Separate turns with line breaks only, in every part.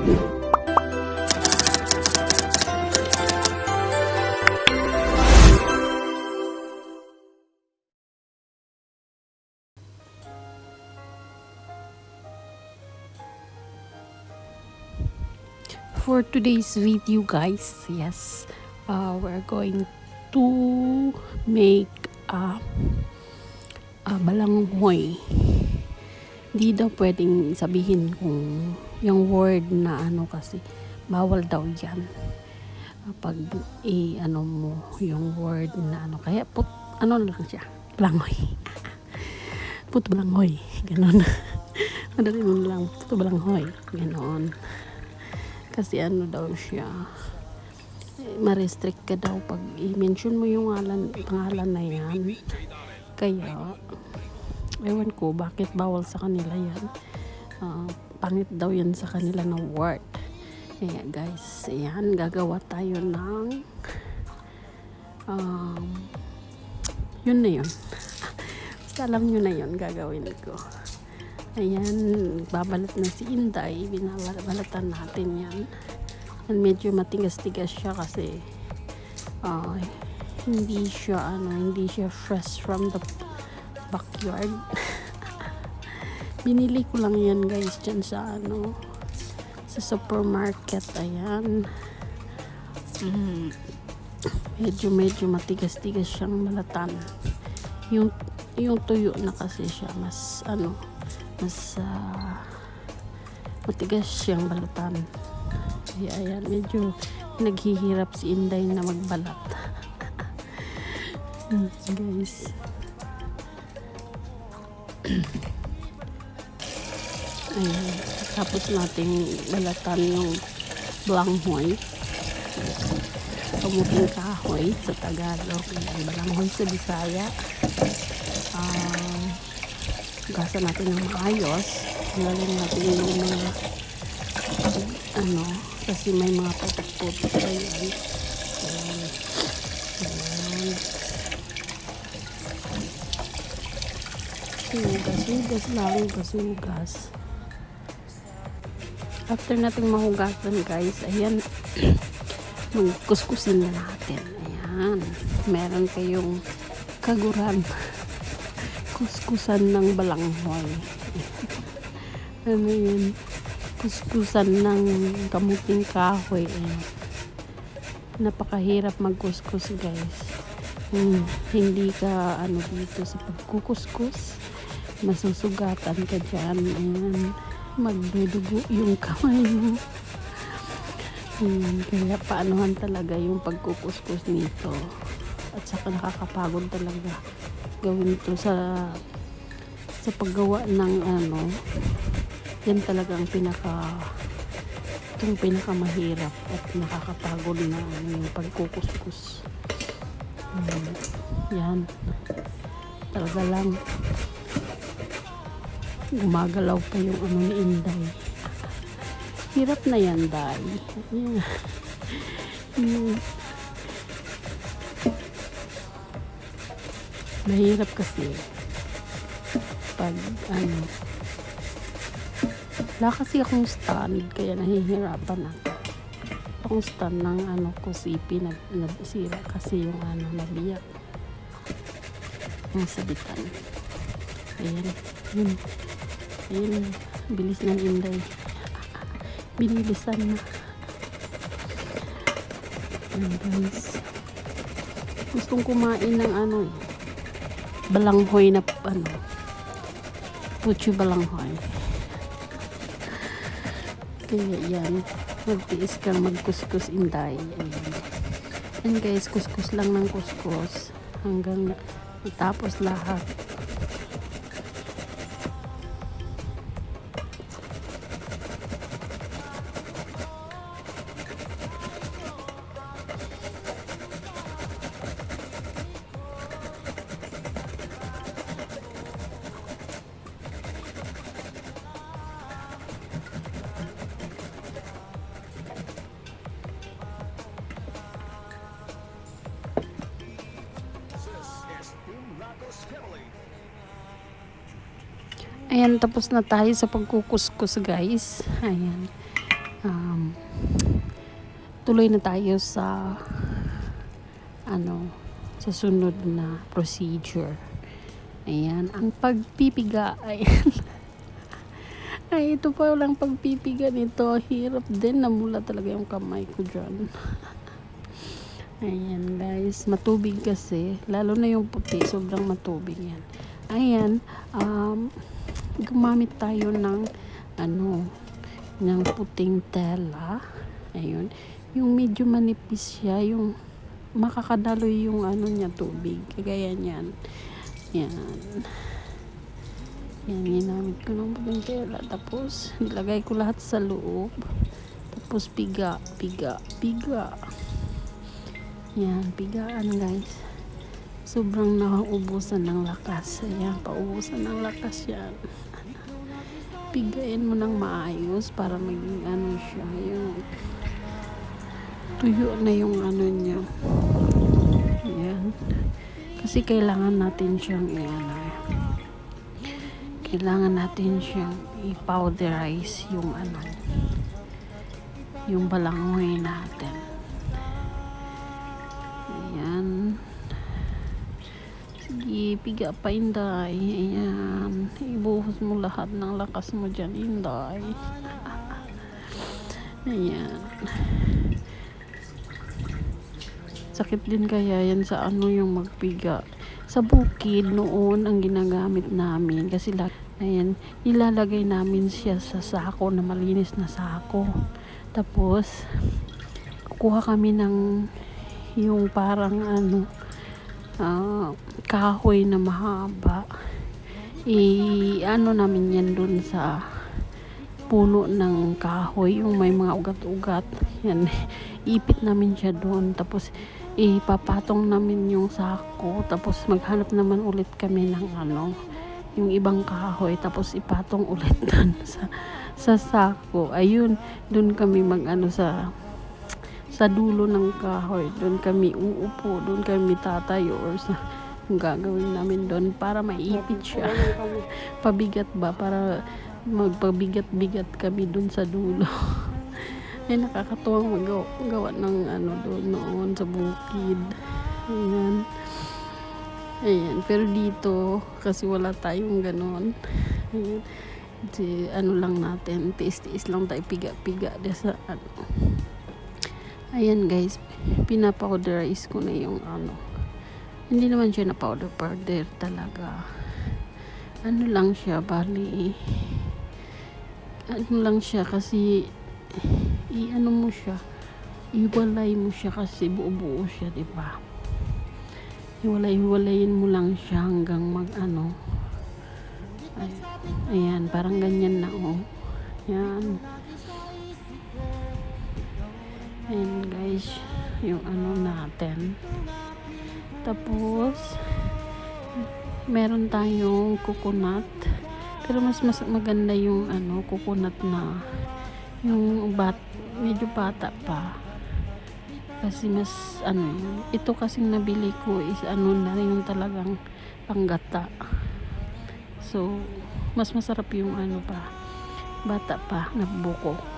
For today's video, guys, yes, we're going to make balanghoy. Hindi daw pwedeng sabihin kung yung word na ano, kasi bawal daw yan pag ano mo yung word na ano, kaya ano lang siya, balanghoy. Puto balanghoy, ganon. Madali mo lang, puto balanghoy, ganon. Kasi ano daw siya, ma-restrict ka daw pag i-mention mo yung pangalan na yan. Kaya ewan ko bakit bawal sa kanila yan. Pangit daw yan sa kanila na word. Kaya guys, ayan, gagawa tayo ng yun na yun. Basta alam nyo na yun, gagawin ko. Ayan, babalat na si Inday, binabalatan natin yan. And medyo matigas-tigas siya kasi hindi siya fresh from the backyard. Binili ko lang yan, guys, dyan sa sa supermarket. Ayan. Medyo matigas-tigas siyang balatan. Yung tuyo na kasi siya mas matigas siyang balatan. Kaya ayan, medyo naghihirap si Inday na magbalat. Guys, ayan, tapos natin balatan yung balanghoy, kamuting kahoy sa Tagalog, balanghoy sa Bisaya. Gasan natin ng maayos, lalagyan natin yung mga kasi may mga putok-putok pa yan. Hugas. After natin mahugasan, guys, ayan, kuskusin na natin. Ayan, meron kayong kaguran, kuskusan ng balanghoy. Ano yun? Kuskusan ng kamuting kahoy. Napakahirap magkuskus, guys. Hindi ka dito sa pagkukuskus, masusugatan ka dyan. Ayan, magdudugo yung kamay mo. Kaya paanuhan talaga yung pagkukuskus nito. At saka nakakapagod talaga gawin ito sa paggawa ng yan talagang pinakamahirap at nakakapagod na yung pagkukuskus. Yan talaga lang, gumagalaw pa yung ni Inday. Hirap na yan, Day. Mahirap kasi pag wala kasi akong stand, kaya nahihirapan ako. Akong stand ng kusipi nagsira kasi yung nabiyak ang sabitan. Ayan, bilis ng Inday, binilisan na. Guys, gustong kumain ng balanghoy na puchi balanghoy. Kaya yan, magtiis kang magkuskus, Inday. Ayan guys, kuskus lang ng kuskus hanggang tapos lahat. Ayan, tapos na tayo sa pagkukuskus, guys. Ayan. um, tuloy na tayo sa sa sunod na procedure. Ayan, ang pagpipiga. Ayan. Ay, ito pa lang pagpipiga nito. Hirap din. Namula talaga yung kamay ko dyan. Ayan guys, matubig kasi. Lalo na yung puti, sobrang matubig yan. Ayan, gumamit tayo ng ng puting tela. Ayun, yung medyo manipis siya, yung makakadaloy yung niya tubig. Kagaya niyan. Yan. Yan, ginamit ko ng puting tela. Tapos, nilagay ko lahat sa loob. Tapos, piga. Yan, pigaan guys. Sobrang nakaubusan ng lakas. Ayan, paubusan ng lakas yan. Pigain mo ng maayos para maging siya. Yung tuyo na yung niya. Ayan. Kasi kailangan natin siyang kailangan natin siyang i-powderize yung yung balangoy natin. Ayan. Sige, piga pa, Inday. Ayan. Ibuhos mo lahat ng lakas mo dyan, Inday. Ayan. Sakit din kaya yan sa yung magpiga. Sa bukid noon ang ginagamit namin kasi ayan, ilalagay namin siya sa sako na malinis na sako. Tapos kukuha kami ng yung parang kahoy na mahaba. Namin yan dun sa puno ng kahoy, yung may mga ugat-ugat. Yan, ipit namin siya doon. Tapos ipapatong namin yung sako. Tapos maghanap naman ulit kami ng yung ibang kahoy. Tapos ipatong ulit doon sa sako. Ayun, doon kami sa dulo ng kahoy, doon kami uupo, doon kami tatayo or sa gagawin namin doon para maipit siya. Pabigat ba? Para magpabigat-bigat kami doon sa dulo. Ay, nakakatuwang magawa ng doon noon sa bukid. Ayan. Ayan. Pero dito, kasi wala tayong ganon. Ayan. Lang natin, tiis-tiis lang tayo, piga-piga sa Ayan guys, pinapowderize ko na yung hindi naman siya na powder talaga. Lang siya, bali lang siya kasi mo siya, iwalay mo siya kasi buo-buo siya, diba? Iwalayin mo lang siya hanggang ayan, parang ganyan na yan. Ayan guys, yung natin. Tapos meron tayong coconut. Pero mas maganda yung coconut na yung medyo bata pa. Kasi mas ito kasing nabili ko is na yung talagang panggata. So mas masarap yung bata pa na buko.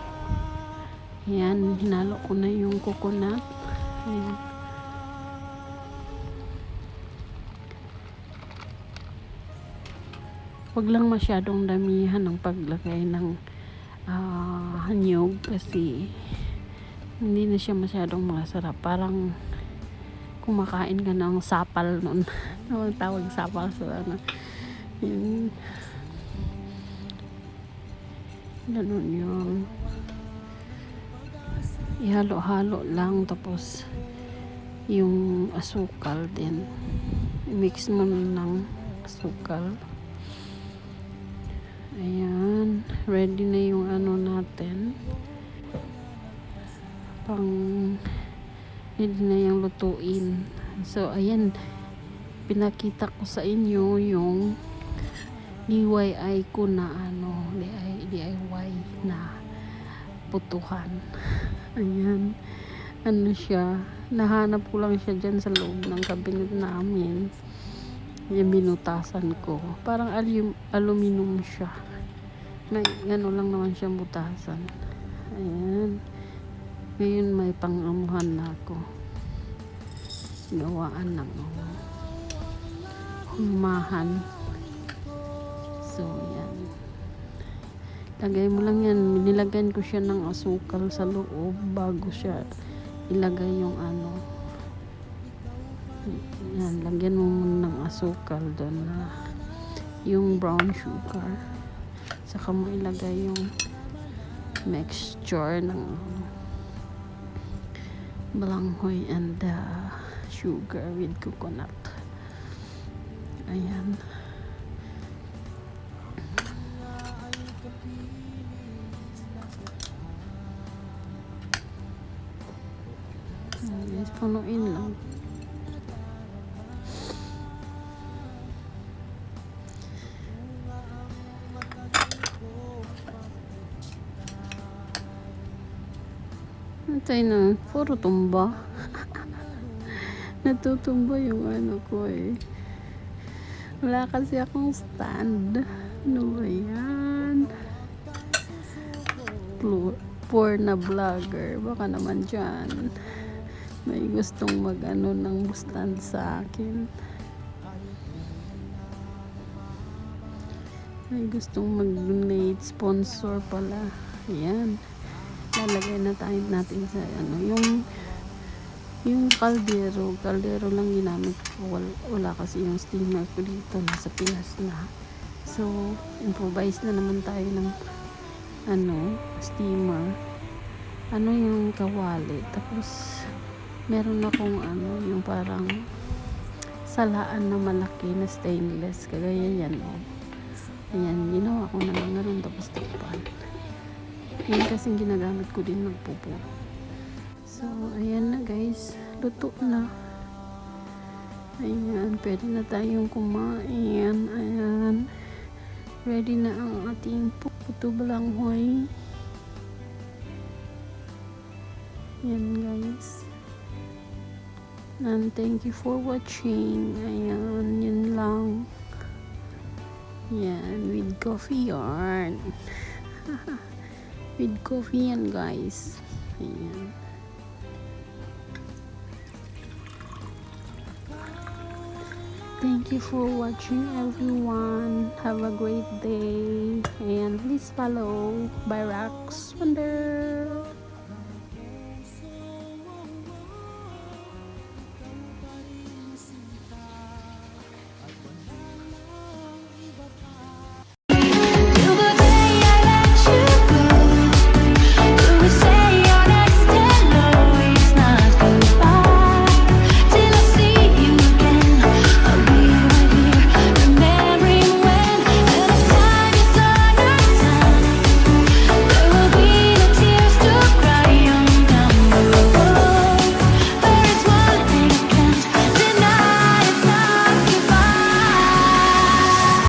Ayan, hinalo ko na yung coconut. Ayan. Huwag lang masyadong damihan ng paglagay ng hanyog kasi hindi na siya masyadong masarap. Parang kumakain ka ng sapal nun. Ang tawag sapal sa yun. Ganun yun. Ihalo-halo lang, tapos yung asukal din, mix mo ng asukal. Ayan, ready na yung natin, ready na yung lutuin. So ayan, pinakita ko sa inyo yung DIY ko na DIY na putuhan. Ayan, siya, nahanap ko lang siya dyan sa loob ng cabinet namin. Yung binutasan ko, parang aluminum siya, may lang naman siyang butasan. Ayan. Ngayon may pang-amuhan na ako. Gawaan ng humahan. So, yan. Lagay mo lang yan. Nilagyan ko siya ng asukal sa loob bago siya ilagay yung ano. Yan. Lagyan mo muna ng asukal doon na yung brown sugar. Saka mo ilagay yung mixture ng balanghoy and sugar with coconut. Ayan. Guys, punuin lang. Antay na, puro tumba. Natutumba yung ano ko eh. Wala kasi akong stand. Ano ba yan? Poor na vlogger. Baka naman dyan may gustong mag-ano ng stand sa akin. May gustong mag-donate, sponsor pala. Ayan. Lalagay na tayo natin sa ano, yung kaldero lang ginamit ko. Wala kasi yung steamer ko dito, nasa Pinas na. So, improvise na naman tayo ng ano, steamer. Ano yung kawali. Tapos, meron akong ano, yung parang salaan na malaki na stainless. Kagaya yan, oh. Ayan, ginawa ko na lang ngayon tapos takpan. Yan kasing ginagamit ko din magpupo. So, ayan na guys. Luto na. Ayan, pwede na tayong kumain. Ayan. Ready na ang ating puto balanghoy. Ayan guys. And thank you for watching. Ayan, yun lang. Yan, with coffee yarn. With coffee yan guys. Ayan. Thank you for watching everyone. Have a great day. And please follow Byrax Wonder.